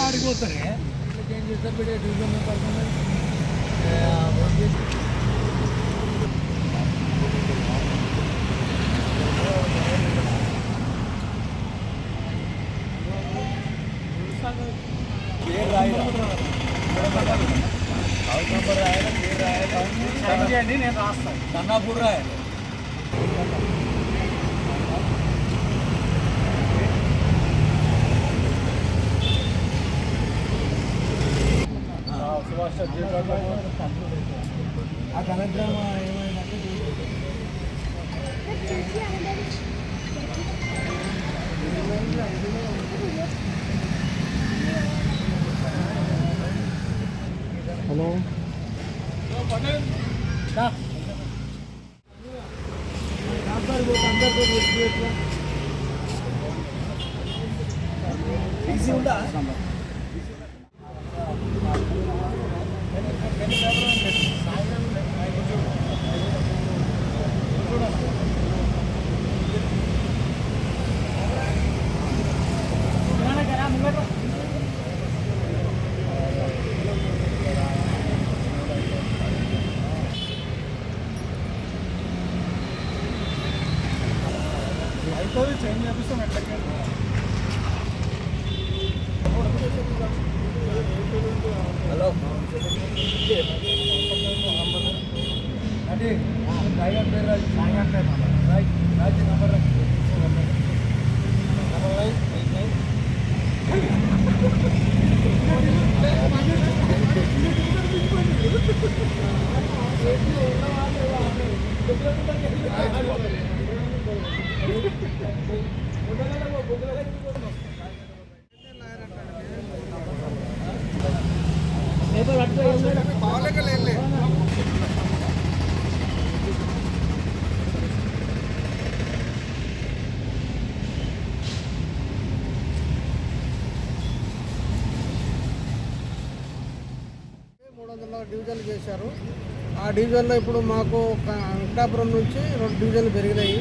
ఆడిపోతారే ఏం చేస్తారు బిడ్డ డివిజన్ హౌస్ నెంబర్ రాయాలి, పేరు రాయాలి, నేను రాస్తాను. కన్నాపూర్ రాయాలి. ఆ కనగ్రామ ఏమైందంటే హలో ఈజీ ఉందా? చేంజ్ చేపిస్తాం ఎట్లకి. హలో అంటే డ్రైవర్ పేరు రైట్ రాజు నెంబర్ డివిజన్లు చేశారు. ఆ డివిజన్లో ఇప్పుడు మాకు వెంకటాపురం నుంచి 2 డివిజన్లు పెరిగినాయి.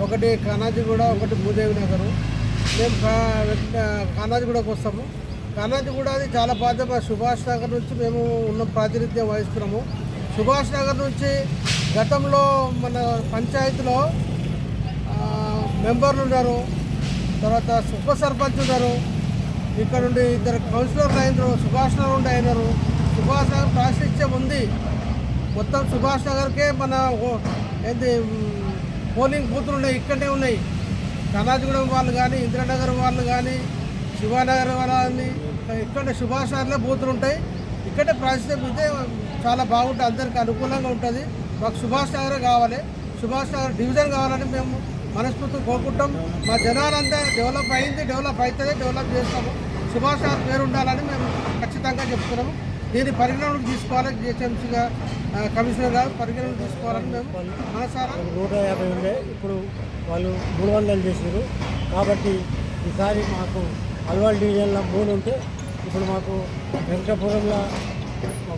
ఒకటి కానాజీగూడ, ఒకటి భూదేవి నగరు. మేము కానాజీగూడకు వస్తాము. కానాజీగూడ అది చాలా బాధ్యత. సుభాష్ నగర్ నుంచి మేము ఉన్న ప్రాతినిధ్యం వహిస్తున్నాము. సుభాష్ నగర్ నుంచి గతంలో మన పంచాయతీలో మెంబర్లు ఉన్నారు, తర్వాత ఉప సర్పంచ్ ఉన్నారు, ఇక్కడ నుండి 2 కౌన్సిలర్లు అయినారు, సుభాష్ నగర్ నుండి అయినారు. సుభాష్ నగర్ ప్రాతినిధ్యం ఉంది. మొత్తం సుభాష్ నగర్కే మన ఏంటి పోలింగ్ బూతులు ఉన్నాయి, ఇక్కడనే ఉన్నాయి. కనాజగూడెం వాళ్ళు కానీ, ఇంద్రనగర్ వాళ్ళు కానీ, శివానగర్ వాళ్ళు కానీ, ఇక్కడ సుభాష్ నగర్లో బూతులు ఉంటాయి. ఇక్కడే ప్రాతినిధ్యం అయితే చాలా బాగుంటుంది, అందరికీ అనుకూలంగా ఉంటుంది. మాకు సుభాష్ నగర్ కావాలి, సుభాష్ నగర్ డివిజన్ కావాలని మేము మనస్ఫూర్తిగా కోరుకుంటాం. మా జనాలంతా డెవలప్ అయింది, డెవలప్ అవుతుంది, డెవలప్ చేస్తాము. సుభాష్ నగర్ పేరు ఉండాలని మేము ఖచ్చితంగా చెప్తున్నాము. దీన్ని పరిగణనలోకి తీసుకోవాలి, జిహెచ్ఎంసీగా కమిషనర్ గారు పరిగణనలోకి తీసుకోవాలని మేము మనసారా. 150 ఉండే, ఇప్పుడు వాళ్ళు 300 చేసారు. కాబట్టి ఈసారి మాకు అల్వాల్ డివిజన్లో 3 ఉంటే ఇప్పుడు మాకు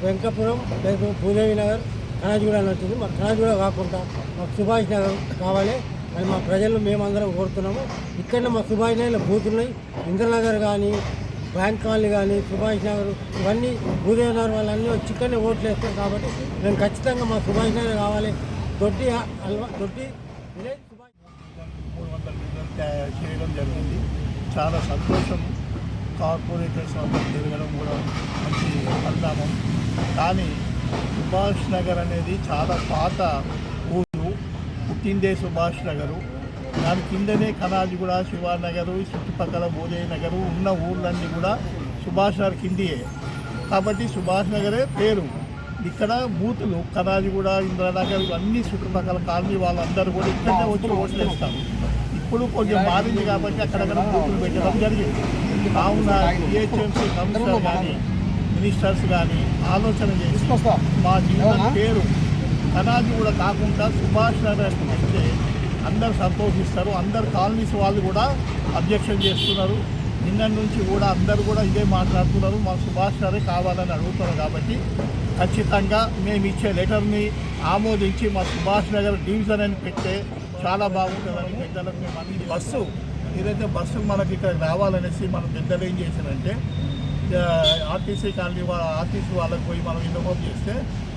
వెంకటాపురం లేదు, భూదేవి నగర్, కనాజగూడ వచ్చింది. మాకు కనాజగూడ కాకుండా మాకు సుభాష్ నగర్ కావాలి అని మా ప్రజలు మేమందరం కోరుతున్నాము. ఇక్కడనే మా సుభాష్ నగర్లో బూతులున్నాయి. ఇంద్రనగర్ కానీ, బ్యాంక్ కాలనీ కానీ, సుభాష్ నగర్, ఇవన్నీ భూదేవి నగర్ వాళ్ళన్నీ వచ్చి ఇక్కడనే ఓట్లు వేస్తారు. కాబట్టి మేము ఖచ్చితంగా మా సుభాష్ నగర్ కావాలి. దొడ్డి విలేజ్ సుభాష్ 300 చేయడం జరిగింది. చాలా సంతోషం. కార్పొరేటర్స్ అందరూ తిరగడం కూడా మంచి పరిణామం. కానీ సుభాష్ నగర్ అనేది చాలా పాత ఊరు, పుట్టిందే సుభాష్ నగరు. దాని కిందనే కనాజిగూడ, శివానగరు, చుట్టుపక్కల భూదేవి నగరు ఉన్న ఊర్లన్నీ కూడా సుభాష్ నగర్ కిందియే. కాబట్టి సుభాష్ నగరే పేరు. ఇక్కడ బూతులు కనాజిగూడ, ఇంద్రనగర్ ఇవన్నీ చుట్టుపక్కల కాలనీ వాళ్ళందరూ కూడా ఇక్కడనే వచ్చి ఓట్లు వేస్తారు. ఇప్పుడు కొంచెం మారింది కాబట్టి అక్కడక్కడ బూతులు పెట్టడం జరిగింది. కావున జిహెచ్ఎంసీ కమిషనర్ కానీ, మినిస్టర్స్ కానీ ఆలోచన చేసి మా జీవన పేరు కనాజిగూడ కాకుండా సుభాష్ నగర్ అంటే అందరు సంతోషిస్తారు. అందరు కాలనీస్ వాళ్ళు కూడా అబ్జెక్షన్ చేస్తున్నారు. నిన్న నుంచి కూడా అందరూ కూడా ఇదే మాట్లాడుతున్నారు, మాకు సుభాష్ నగరే కావాలని అడుగుతున్నారు. కాబట్టి ఖచ్చితంగా మేము ఇచ్చే లెటర్ని ఆమోదించి మా సుభాష్ నగర్ డివిజన్ అని పెడితే చాలా బాగుంటుందని పెద్దలకు మేము అన్ని బస్సు ఏదైతే బస్సు మనకి ఇక్కడ రావాలనేసి మనం పెద్దలు ఏం చేశారంటే ఆర్టీసీ కాలనీ ఆర్టీసీ వాళ్ళకి పోయి మనం ఇన్ఫార్మ్ చేస్తే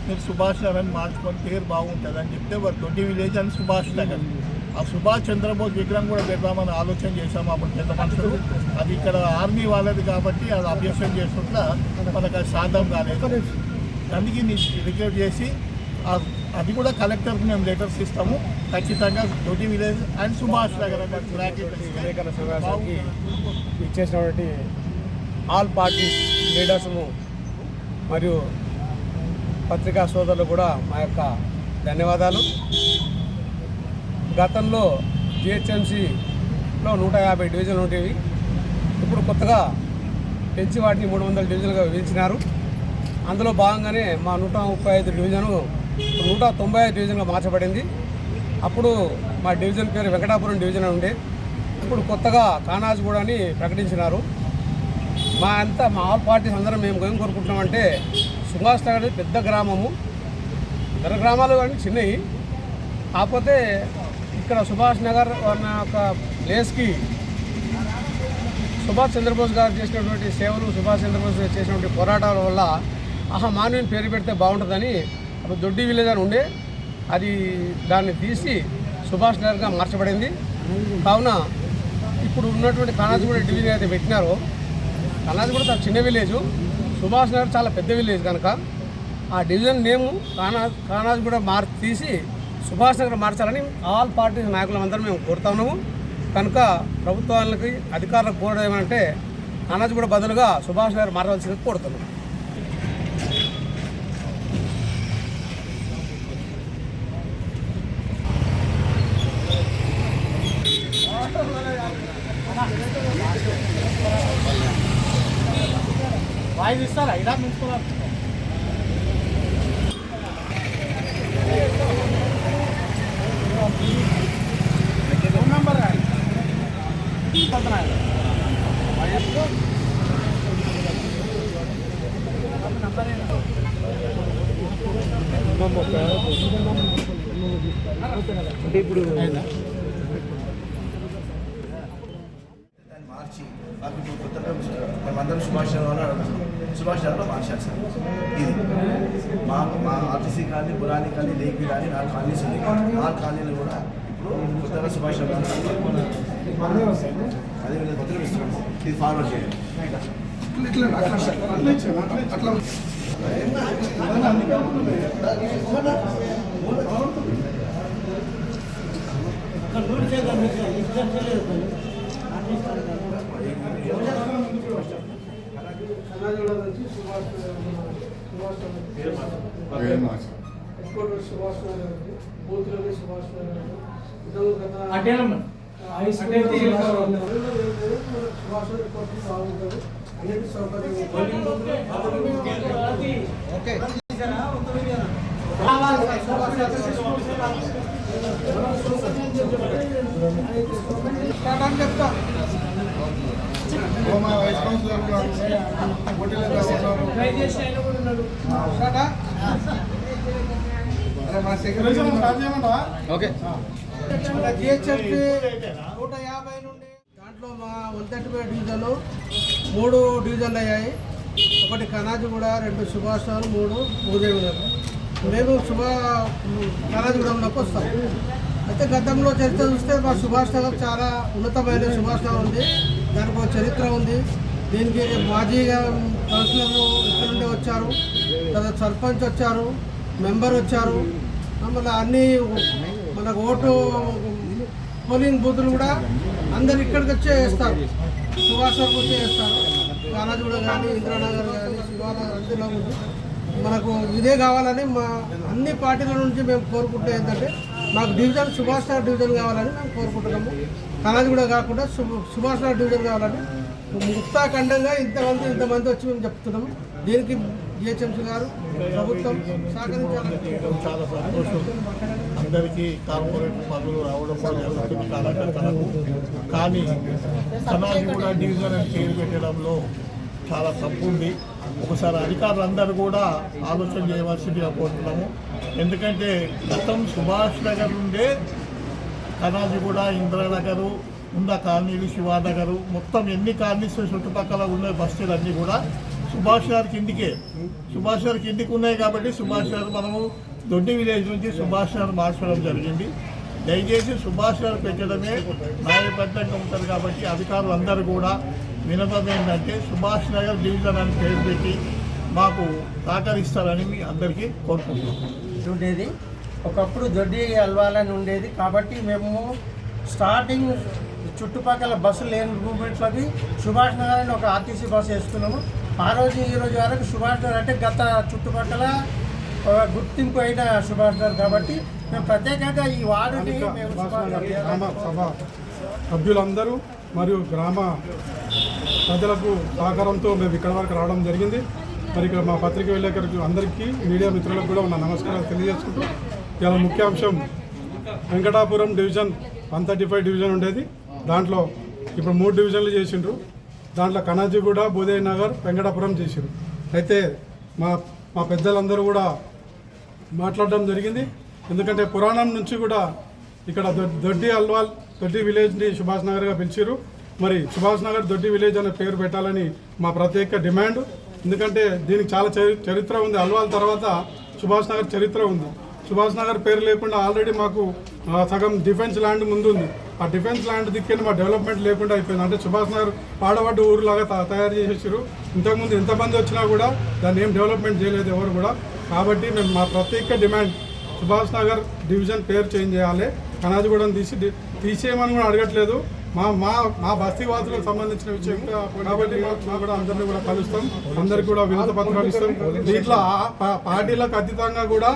మీరు సుభాష్ నగర్ అని మార్చుకొని పేరు బాగుంటుంది అని చెప్తే వారు దొడ్డి విలేజ్ అని సుభాష్ నగర్. ఆ సుభాష్ చంద్రబోస్ విగ్రహం కూడా పెడదామని ఆలోచన చేశాము అప్పుడు పెద్ద మనుషులు. అది ఇక్కడ ఆర్మీ వాళ్ళది కాబట్టి అది అభ్యసనం చేసుకుంటా మనకు అది సాధ్యం కాలేదు. అందుకే రిక్వెస్ట్ చేసి అది కూడా కలెక్టర్కి మేము లెటర్స్ ఇస్తాము. ఖచ్చితంగా దొడ్డి విలేజ్ అండ్ సుభాష్ నగర్ అనే బ్రాకెట్ ఇచ్చేసినటువంటి ఆల్ పార్టీస్ లీడర్స్ను మరియు పత్రికా సోదరులు కూడా మా యొక్క ధన్యవాదాలు. గతంలో జిహెచ్ఎంసీలో 150 డివిజన్లు ఉండేవి. ఇప్పుడు కొత్తగా పెంచి వాటిని 300 డివిజన్లుగా విధించినారు. అందులో భాగంగానే మా 135 డివిజను 195 డివిజన్గా మార్చబడింది. అప్పుడు మా డివిజన్ పేరు వెంకటాపురం డివిజన్ ఉండే. ఇప్పుడు కొత్తగా కానాజ్గూడ అని ప్రకటించినారు. మా ఆల్ పార్టీస్ అందరం మేము ఏం కోరుకుంటున్నామంటే సుభాష్ నగర్ పెద్ద గ్రామము, ఇతర గ్రామాలు కానీ చిన్నవి. కాకపోతే ఇక్కడ సుభాష్ నగర్ అన్న ఒక ప్లేస్కి సుభాష్ చంద్రబోస్ గారు చేసినటువంటి సేవలు, సుభాష్ చంద్రబోస్ చేసినటువంటి పోరాటాల వల్ల మానవుని పేరు పెడితే బాగుంటుందని అప్పుడు దొడ్డి విలేజ్ అని ఉండే, అది దాన్ని తీసి సుభాష్ నగర్గా మార్చబడింది. కావున ఇప్పుడు ఉన్నటువంటి కానాజ్గూడ డివిజన్ అయితే పెట్టినారో, కానాజ్గూడ చాలా చిన్న విలేజు, సుభాష్ నగర్ చాలా పెద్ద విలేజ్ కనుక ఆ డివిజన్ నేము కానాజ్గూడ తీసి సుభాష్ నగర్ మార్చాలని ఆల్ పార్టీస్ నాయకులందరం మేము కోరుతా ఉన్నాము. కనుక ప్రభుత్వాలకి అధికారులకు కోరడం ఏమంటే కానాజ్గూడ బదులుగా సుభాష్ నగర్ మార్చాల్సింది కోరుతున్నాం. వాయిస్ ఇస్తారా ఇలా మించుకోవాలి. ఫోన్ నంబర్ అంటే ఇప్పుడు మార్చి మాకు ఇప్పుడు కొత్తగా మేమందరం సుభాష్ నగర్లో మార్చాలి సార్. ఇది మా ఆర్టీసీ కానీ బురాని కానీ లేకి కానీ 4 కాలనీస్ ఉంది. 4 కాలనీలు కూడా ఇప్పుడు కొత్తగా సుభాష్ నగర్ అదే విధంగా కొత్తగా ఇస్తున్నాము. ఇది ఫార్వర్డ్ చేయండి. కర్ణాటక నుంచి సుభాష్ నగర్ బూత్లోని సుభాష్ నగర్ సుభాష్ బాగుంటుంది. అన్నిటి సౌకర్యం చెప్తా. వైస్ కౌన్సిలర్ జిహెచ్ఎంసీ 150 నుండి దాంట్లో మా 135 డివిజన్లు 3 డివిజన్లు అయ్యాయి. ఒకటి కనాజ్గూడ, 2 సుభాష్ నగర్, 3 భూదేవి నగర్. మేము కనాజ్గూడెంలోకి వస్తాం. అయితే గతంలో చరిత్ర చూస్తే మా సుభాష్ నగర్ చాలా ఉన్నతమైన సుభాష్ నగర్ ఉంది. దానికి ఒక చరిత్ర ఉంది. దీనికి మాజీగా కౌన్సిలర్లు ఇక్కడ నుండి వచ్చారు, తర్వాత సర్పంచ్ వచ్చారు, మెంబర్ వచ్చారు. మళ్ళీ అన్ని మనకు ఓటు పోలింగ్ బూతులు కూడా అందరు ఇక్కడికి వచ్చే వేస్తారు. సుభాష్ నగర్ వచ్చే వేస్తారు. కానాజ్గూడ కానీ, ఇంద్రానగర్ కానీ, శివానగర్ అందులో మనకు ఇదే కావాలని మా అన్ని పార్టీల నుంచి మేము కోరుకుంటే ఏంటంటే మాకు డివిజన్ సుభాష్ నగర్ డివిజన్ కావాలని మేము కోరుకుంటున్నాము. కానాజ్గూడ కాకుండా సుభాష్ నగర్ డివిజన్ కావాలని ముక్తాఖండంగా ఇంతమంది వచ్చి మేము చెప్తున్నాము. దీనికి జిహెచ్ఎంసీ గారు ప్రభుత్వం సహకరించాలని చాలా సంతోషం. అందరికీ కార్పొరేట్ పనులు రావడం కూడా జరుగుతుంది కార్యకర్తలకు. కానీ కనాజ్గూడ డివిజన్ అని పేరు పెట్టడంలో చాలా తప్పు ఉంది. ఒకసారి అధికారులందరూ కూడా ఆలోచన చేయవలసిందిగా కోరుతున్నాము. ఎందుకంటే గతం సుభాష్ నగర్ నుండే కనాజ్గూడ, ఇంద్రానగరు, ఉన్న కాలనీలు శివానగర్ మొత్తం ఎన్ని కాలనీస్ చుట్టుపక్కల ఉన్న బస్తీలు అన్నీ కూడా సుభాష్ గారి కిందికే సుభాష్ గారి కిందికి ఉన్నాయి కాబట్టి సుభాష్ గారు మనము దొడ్డి విలేజ్ నుంచి సుభాష్ గారు మార్చడం జరిగింది. దయచేసి సుభాష్ గారు పెట్టడమే న్యాయబద్ధంగా ఉంటుంది కాబట్టి అధికారులు అందరూ కూడా వినపం ఏంటంటే సుభాష్ నగర్ డివిజన్ అని పేరు పెట్టి మాకు సహకరిస్తారని మీ అందరికీ కోరుకుంటున్నాం. ఉండేది ఒకప్పుడు దొడ్డి అల్వాలని ఉండేది కాబట్టి మేము స్టార్టింగ్ చుట్టుపక్కల బస్సు లేని మూమెంట్లోకి సుభాష్ నగర్ అని ఒక ఆర్టీసీ బస్సు వేసుకున్నాము. ఆ రోజు ఈ రోజు వరకు సుభాష్ నగర్ అంటే గత చుట్టుపక్కల గుర్తింపు అయిన సుభాష్ నగర్ కాబట్టి మేము ప్రత్యేకంగా ఈ వార్డుని గ్రామ సభ సభ్యులందరూ మరియు గ్రామ ప్రజలకు సహకారంతో మేము ఇక్కడ వరకు రావడం జరిగింది. మరి ఇక్కడ మా పత్రిక విలేకరులకు అందరికీ మీడియా మిత్రులకు కూడా నా నమస్కారాలు తెలియజేసుకుంటూ ఇలా ముఖ్యాంశం వెంకటాపురం డివిజన్ 135 డివిజన్ ఉండేది. దాంట్లో ఇప్పుడు 3 డివిజన్లు చేసిండ్రు. దాంట్లో కనాజీగూడ, బుదయ్ నగర్, వెంకటాపురం చేసిండ్రు. అయితే మా పెద్దలందరూ కూడా మాట్లాడడం జరిగింది. ఎందుకంటే పురాణం నుంచి కూడా ఇక్కడ దొడ్డి అల్వాల్ దొడ్డి విలేజ్ని సుభాష్ నగర్గా పిలిచారు. మరి సుభాష్ నగర్ దొడ్డి విలేజ్ అనే పేరు పెట్టాలని మా ప్రత్యేక డిమాండ్. ఎందుకంటే దీనికి చాలా చరిత్ర ఉంది. అల్వాల్ తర్వాత సుభాష్ నగర్ చరిత్ర ఉంది. సుభాష్ నగర్ పేరు లేకుండా ఆల్రెడీ మాకు సగం డిఫెన్స్ ల్యాండ్ ముందు ఉంది. ఆ డిఫెన్స్ ల్యాండ్ దిక్కిన మా డెవలప్మెంట్ లేకుండా అయిపోయింది. అంటే సుభాష్ నగర్ పాడబడ్డ ఊరులాగా తయారు చేసేసారు. ఇంతకుముందు ఎంతమంది వచ్చినా కూడా దాన్ని ఏం డెవలప్మెంట్ చేయలేదు ఎవరు కూడా. కాబట్టి మేము మా ప్రత్యేక డిమాండ్ సుభాష్ నగర్ డివిజన్ పేరు చేంజ్ చేయాలి. కనాజిగూడను తీసేయమని కూడా అడగట్లేదు. మా బస్తీ వాసులకు సంబంధించిన విషయం కాబట్టి మా కూడా అందరినీ కూడా కలుస్తాం. అందరికి కూడా వినతి పత్రాలు ఇస్తాం. దీంట్లో పార్టీలకు అతీతంగా కూడా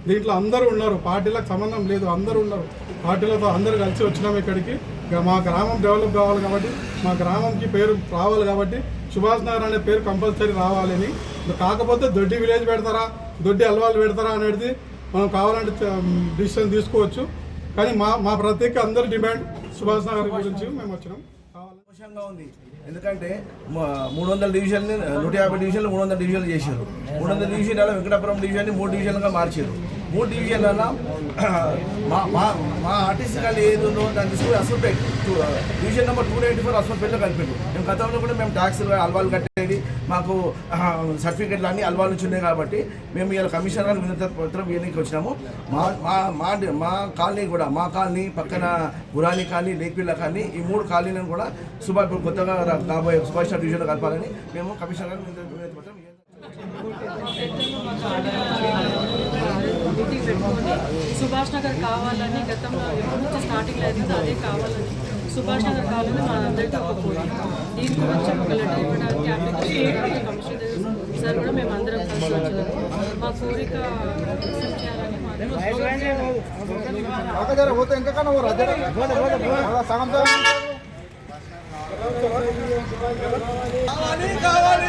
దీంట్లో అందరూ ఉన్నారు. పార్టీలకు సంబంధం లేదు, అందరూ ఉన్నారు. పార్టీలతో అందరూ కలిసి వచ్చినాం ఇక్కడికి. మా గ్రామం డెవలప్ కావాలి కాబట్టి మా గ్రామంకి పేరు రావాలి కాబట్టి సుభాష్ నగర్ అనే పేరు కంపల్సరీ రావాలని. కాకపోతే దొడ్డి విలేజ్ పెడతారా, దొడ్డి అల్వాలు పెడతారా అనేది మనం కావాలంటే డిసిషన్ తీసుకోవచ్చు. కానీ మా ప్రత్యేక అందరి డిమాండ్ సుభాష్ నగర్ గురించి మేము వచ్చినాం. సంతోషంగా ఉంది. ఎందుకంటే 300 డివిజన్ని 150 డివిజన్లు 300 డివిజన్లు చేశారు. 300 డివిజన్లలో వెంకటాపురం డివిజన్ని 3 డివిజన్లుగా మార్చారు. 3 డివిజన్లలో మా ఆర్టీసీ కాలు ఏది ఉందో దాన్ని తీసుకుని అసూపేట్ డివిజన్ నెంబర్ 294 అసూపేట్లో కలిపారు. మేము గతంలో కూడా మేము ట్యాక్స్ అల్వాలు కట్టేది మాకు సర్టిఫికెట్లు అన్నీ అల్వాల నుంచి ఉన్నాయి కాబట్టి మేము ఇలా కమిషనర్ గారు వినతి పత్రం ఇవన్నీకి వచ్చినాము. మా కాలనీ కూడా మా కాలనీ పక్కన గురాని కాలనీ, లేక్విల్లా కాలనీ ఈ 3 కాలనీలను కూడా కొత్తగా కాబోయే సుభాష్ నగర్ డివిజన్లో కలపాలని మేము కమిషనర్ గారు వినతి పత్రం మీటింగ్ పెట్టుకొని సుభాష్ నగర్ కావాలని గతంలో ఎప్పటి నుంచి స్టార్టింగ్ అయితే అదే కావాలని సుభాష్ నగర్ కావాలని మా అందరికీ ఒక కోరిక. దీనికి వచ్చి ఒక లెటర్ ఇవ్వడానికి అప్లికేషన్ కమిషనర్ సార్ కూడా మేము అందరం కలిసి వచ్చినాము. మా కోరిక యాక్సెప్ట్ చేయాలని కావాలి.